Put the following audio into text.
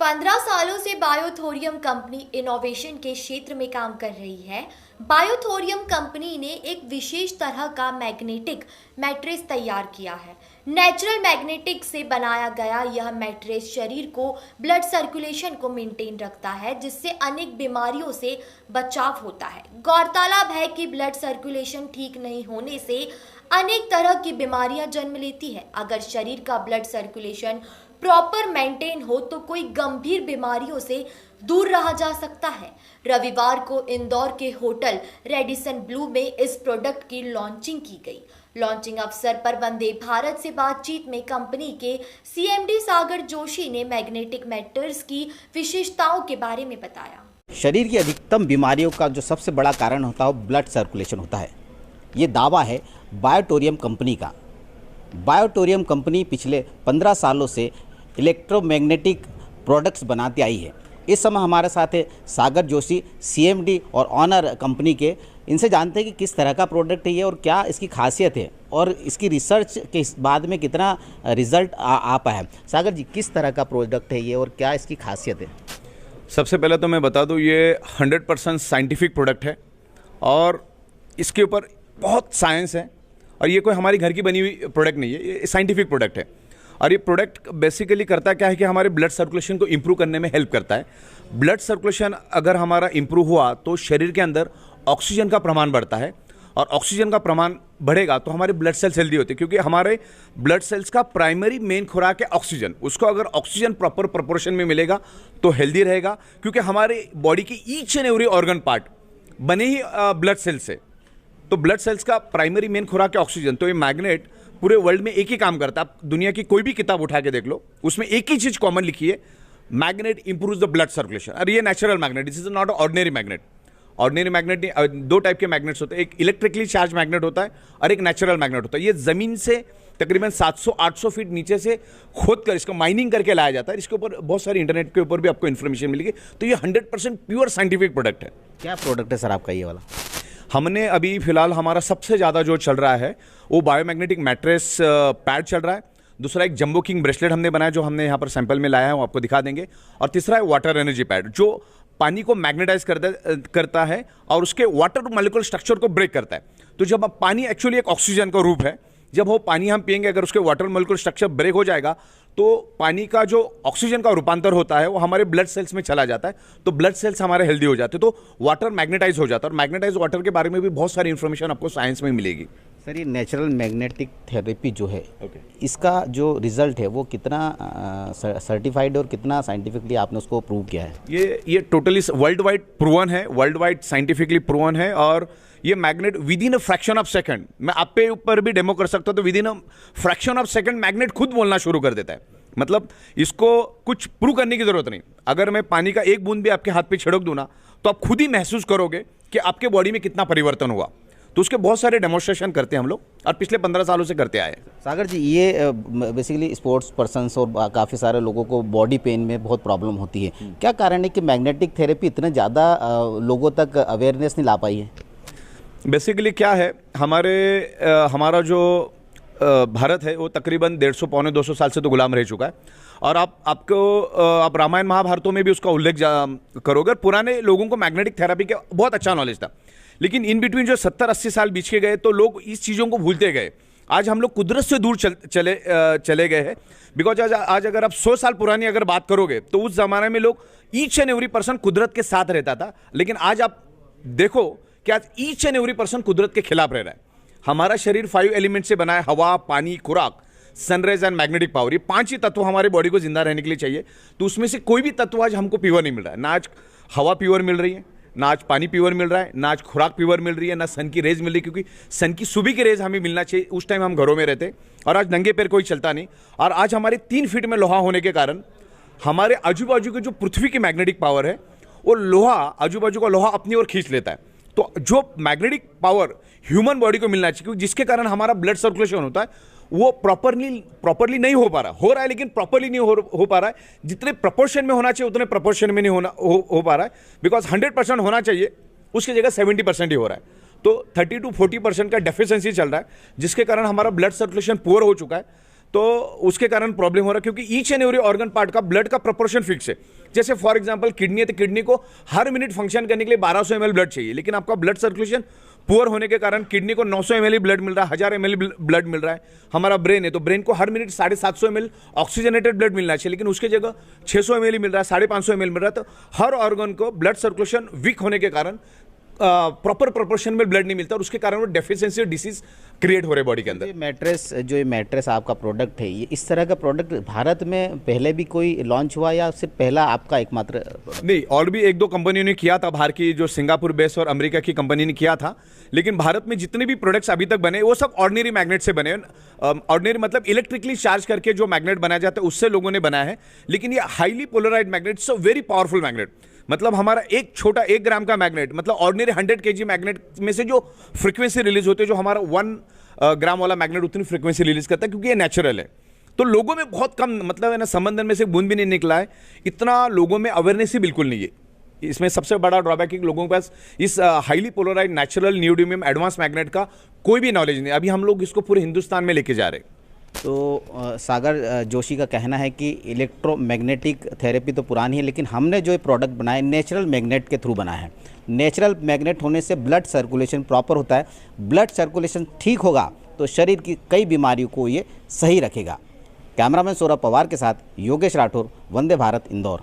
15 सालों से बायोथोरियम company innovation के क्षेत्र में काम कर रही है। बायोथोरियम कंपनी ने एक विशेष तरह का मैग्नेटिक मैट्रेस तैयार किया है। नेचुरल मैग्नेटिक से बनाया गया यह मैट्रेस शरीर को ब्लड सर्कुलेशन को मेंटेन रखता है, जिससे अनेक बीमारियों से बचाव होता है। गौरतलब है कि ब्लड सर्कुलेशन ठीक नहीं होने से अनेक तरह की बीमारियां जन्म लेती है। अगर शरीर का ब्लड सर्कुलेशन प्रॉपर मेंटेन हो तो कोई गंभीर बीमारियों से दूर रहा जा सकता है। रविवार को इंदौर के होटल रेडिसन ब्लू में इस प्रोडक्ट की लॉन्चिंग की गई। लॉन्चिंग अवसर पर वंदे भारत से बातचीत में कंपनी के सीएमडी सागर जोशी ने मैग्नेटिक मैट्रेस की विशेषताओं के बारे में बताया। शरीर की अधिकतम बीमारियों का जो सबसे बड़ा कारण होता है वो ब्लड सर्कुलेशन होता है। ये दावा है बायोटोरियम कंपनी का। बायोटोरियम कंपनी पिछले 15 सालों से इलेक्ट्रोमैग्नेटिक प्रोडक्ट्स बनाती आई है। इस समय हमारे साथ है सागर जोशी, सीएमडी और ऑनर कंपनी के। इनसे जानते हैं कि किस तरह का प्रोडक्ट है ये और क्या इसकी खासियत है और इसकी रिसर्च के बाद में कितना रिजल्ट आ पाया है। सागर जी, किस तरह का प्रोडक्ट है ये और क्या इसकी खासियत है? सबसे पहले तो मैं बता दूं, ये 100% साइंटिफिक प्रोडक्ट है और इसके ऊपर बहुत साइंस है और ये कोई हमारी घर की बनी हुई प्रोडक्ट नहीं है, ये साइंटिफिक प्रोडक्ट है। और ये प्रोडक्ट बेसिकली करता क्या है कि हमारे ब्लड सर्कुलेशन को इम्प्रूव करने में हेल्प करता है। ब्लड सर्कुलेशन अगर हमारा इम्प्रूव हुआ तो शरीर के अंदर ऑक्सीजन का प्रमाण बढ़ता है और ऑक्सीजन का प्रमाण बढ़ेगा तो हमारे ब्लड सेल्स हेल्दी होते हैं, क्योंकि हमारे ब्लड सेल्स का प्राइमरी मेन खुराक है ऑक्सीजन। उसको अगर ऑक्सीजन प्रॉपर प्रोपोर्शन में मिलेगा तो हेल्दी रहेगा, क्योंकि हमारे बॉडी की each and every organ part बने ही ब्लड सेल्स से। तो ब्लड सेल्स का प्राइमरी मेन खुराक है ऑक्सीजन। तो ये मैग्नेट पूरे वर्ल्ड में एक ही काम करता है। आप दुनिया की कोई भी किताब उठा के देख लो, उसमें एक ही चीज कॉमन लिखी है, magnet improves the blood circulation. और ये natural magnet, this is not ordinary magnet. Ordinary magnet दो टाइप के मैग्नेट्स होते हैं, एक इलेक्ट्रिकली चार्ज मैग्नेट होता है और एक नेचुरल मैग्नेट होता है। ये जमीन से तकरीबन 700-800 फीट नीचे से खोद कर इसको माइनिंग करके लाया जाता है। इसके ऊपर बहुत सारी इंटरनेट के ऊपर भी आपको इन्फॉर्मेशन मिलेगी। तो ये 100% प्योर साइंटिफिक प्रोडक्ट है। क्या प्रोडक्ट है सर आपका ये वाला? हमने अभी फिलहाल हमारा सबसे ज़्यादा जो चल रहा है वो बायोमैग्नेटिक मैट्रेस पैड चल रहा है। दूसरा एक जंबो किंग ब्रेसलेट हमने बनाया जो हमने यहाँ पर सैंपल में लाया है, वो आपको दिखा देंगे। और तीसरा है वाटर एनर्जी पैड जो पानी को मैग्नेटाइज करता है और उसके वाटर मॉलिक्यूल स्ट्रक्चर को ब्रेक करता है। तो जब अब पानी एक्चुअली एक ऑक्सीजन का रूप है, जब वो पानी हम पिएंगे अगर उसके वाटर मॉलिक्यूल स्ट्रक्चर ब्रेक हो जाएगा तो पानी का जो ऑक्सीजन का रूपांतर होता है वो हमारे ब्लड सेल्स में चला जाता है, तो ब्लड सेल्स हमारे हेल्दी हो जाते हैं, तो वाटर मैग्नेटाइज हो जाता है। और मैग्नेटाइज वाटर के बारे में भी बहुत सारी इंफॉर्मेशन आपको साइंस में मिलेगी। सर, ये नेचुरल मैग्नेटिक थेरेपी जो है इसका जो रिजल्ट है वो कितना सर्टिफाइड और कितना साइंटिफिकली आपने उसको प्रूव किया है? ये टोटली वर्ल्ड वाइड प्रूवन है, वर्ल्ड वाइड साइंटिफिकली प्रूवन है। और ये magnet with in a fraction of second, मैं आप पे ऊपर भी डेमो कर सकता हूं, तो with in a fraction of second magnet खुद बोलना शुरू कर देता है। मतलब इसको कुछ प्रूव करने की जरूरत नहीं। अगर मैं पानी का एक बूंद भी आपके हाथ पे छिड़क दूं ना तो आप खुद ही महसूस करोगे कि आपके बॉडी में कितना परिवर्तन हुआ। तो उसके बहुत सारे डेमोन्स्ट्रेशन करते हैं हम लोग और पिछले 15 सालों से करते आए। सागर जी, ये बेसिकली स्पोर्ट्स पर्सन्स और काफ़ी सारे लोगों को बॉडी पेन में बहुत प्रॉब्लम होती है। क्या कारण है कि मैग्नेटिक थेरेपी इतने ज़्यादा लोगों तक अवेयरनेस नहीं ला पाई है? बेसिकली क्या है, हमारा जो भारत है वो तकरीबन 150-200 साल से तो गुलाम रह चुका है। और आप रामायण महाभारतों में भी उसका उल्लेख करोगे। पुराने लोगों को मैग्नेटिक थेरेपी का बहुत अच्छा नॉलेज था, लेकिन इन बिटवीन जो 70-80 साल बीच के गए तो लोग इस चीज़ों को भूलते गए। आज हम लोग कुदरत से दूर चले गए हैं। बिकॉज आज अगर आप 100 साल पुरानी अगर बात करोगे तो उस जमाने में लोग ईच एंड एवरी पर्सन कुदरत के साथ रहता था, लेकिन आज आप देखो कि आज ईच एंड एवरी पर्सन कुदरत के खिलाफ रह रहा है। हमारा शरीर 5 एलिमेंट से बना है, हवा, पानी, खुराक, सनराइज एंड मैग्नेटिक पावर। ये 5 ही तत्व हमारे बॉडी को जिंदा रहने के लिए चाहिए। तो उसमें से कोई भी तत्व आज हमको प्योर नहीं मिल रहा है। ना आज हवा प्योर मिल रही है, ना आज पानी प्योर मिल रहा है, ना आज खुराक प्योर मिल रही है, ना सन की रेज मिल रही है, क्योंकि सन की सुबह की रेज हमें मिलना चाहिए। उस टाइम हम घरों में रहते और आज नंगे पैर कोई चलता नहीं। और आज हमारे 3 फीट में लोहा होने के कारण हमारे आजू बाजू की जो पृथ्वी की मैग्नेटिक पावर है वो लोहा, आजू बाजू का लोहा अपनी ओर खींच लेता है। तो जो मैग्नेटिक पावर ह्यूमन बॉडी को मिलना चाहिए, क्योंकि जिसके कारण हमारा ब्लड सर्कुलेशन होता है वो प्रॉपरली नहीं हो पा रहा, हो रहा है लेकिन प्रॉपरली नहीं हो पा रहा है। जितने प्रपोर्शन में होना चाहिए उतने प्रपोर्शन में नहीं हो पा रहा है। बिकॉज 100% होना चाहिए, उसकी जगह 70% ही हो रहा है। तो 30 to 40% का डेफिशिएंसी चल रहा है, जिसके कारण हमारा ब्लड सर्कुलेशन पुअर हो चुका है। तो उसके कारण प्रॉब्लम हो रहा है, क्योंकि each and every organ part का ब्लड का प्रोपोर्शन फिक्स है। जैसे फॉर एग्जांपल किडनी है, तो किडनी को हर मिनट फंक्शन करने के लिए 1200 ml ब्लड चाहिए, लेकिन आपका ब्लड सर्कुलेशन पुअर होने के कारण किडनी को 900 ml ब्लड मिल रहा है, 1000 ml ब्लड मिल रहा है। हमारा ब्रेन है, तो ब्रेन को हर मिनट 750 ml ऑक्सीजनेटेड ब्लड मिलना चाहिए, लेकिन उसकी जगह 600 ml मिल रहा है, 550 ml मिल रहा है। तो हर ऑर्गन को ब्लड सर्कुलेशन वीक होने के कारण प्रॉपर प्रोपोर्शन में ब्लड नहीं मिलता, और उसके कारण वो डेफिशिएंसी डिसीज क्रिएट हो रहे बॉडी के अंदर। ये मैट्रेस आपका प्रोडक्ट है, ये इस तरह का प्रोडक्ट भारत में पहले भी कोई लॉन्च हुआ या सिर्फ पहला आपका एकमात्र? नहीं, और भी एक दो कंपनियों ने किया था, बाहर की जो सिंगापुर बेस और अमेरिका की कंपनी ने किया था, लेकिन भारत में जितने भी प्रोडक्ट्स अभी तक बने वो सब ऑर्डिनरी मैग्नेट से बने। ऑर्डिनरी मतलब इलेक्ट्रिकली चार्ज करके जो मैग्नेट बनाया जाता है उससे लोगों ने बनाया है, लेकिन ये highly polarised magnet, so very powerful magnet. मतलब हमारा एक छोटा 1 ग्राम का मैग्नेट, मतलब ऑर्डिनरी 100 kg मैग्नेट में से जो फ्रीक्वेंसी रिलीज होती है, जो हमारा 1 ग्राम वाला मैग्नेट उतनी फ्रीक्वेंसी रिलीज करता है, क्योंकि ये नेचुरल है। तो लोगों में बहुत कम, मतलब है ना, समंदर में से बूंद भी नहीं निकला है, इतना लोगों में अवेयरनेस ही बिल्कुल नहीं है। इसमें सबसे बड़ा ड्रॉबैक है कि लोगों के पास इस highly polarised natural neodymium advance magnet का कोई भी नॉलेज नहीं। अभी हम लोग इसको पूरे हिंदुस्तान में लेके जा रहे हैं। तो सागर जोशी का कहना है कि इलेक्ट्रोमैग्नेटिक थेरेपी तो पुरानी है, लेकिन हमने जो ये प्रोडक्ट बनाया नेचुरल मैग्नेट के थ्रू बनाया है। नेचुरल मैग्नेट होने से ब्लड सर्कुलेशन प्रॉपर होता है, ब्लड सर्कुलेशन ठीक होगा तो शरीर की कई बीमारियों को ये सही रखेगा। कैमरामैन सौरभ पवार के साथ योगेश राठौर, वंदे भारत, इंदौर।